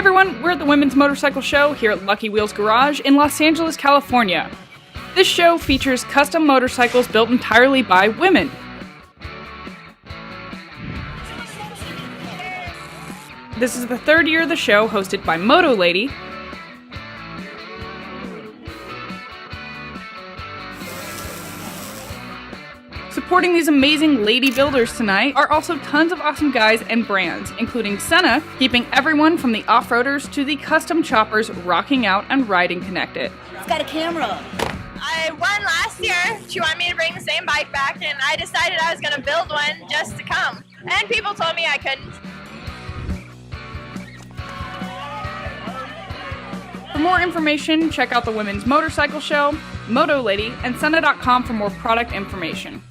everyone, we're at the Women's Motorcycle Show here at Lucky Wheels Garage in Los Angeles, California. This show features custom motorcycles built entirely by women. This is the third year of the show, hosted by Moto Lady. Supporting these amazing lady builders tonight are also tons of awesome guys and brands, including Sena, keeping everyone from the off-roaders to the custom choppers rocking out and riding connected. It's got a camera. I won last year. She wanted me to bring the same bike back, and I decided I was going to build one just to come. And people told me I couldn't. For more information, check out the Women's Motorcycle Show, Moto Lady, and Sena.com for more product information.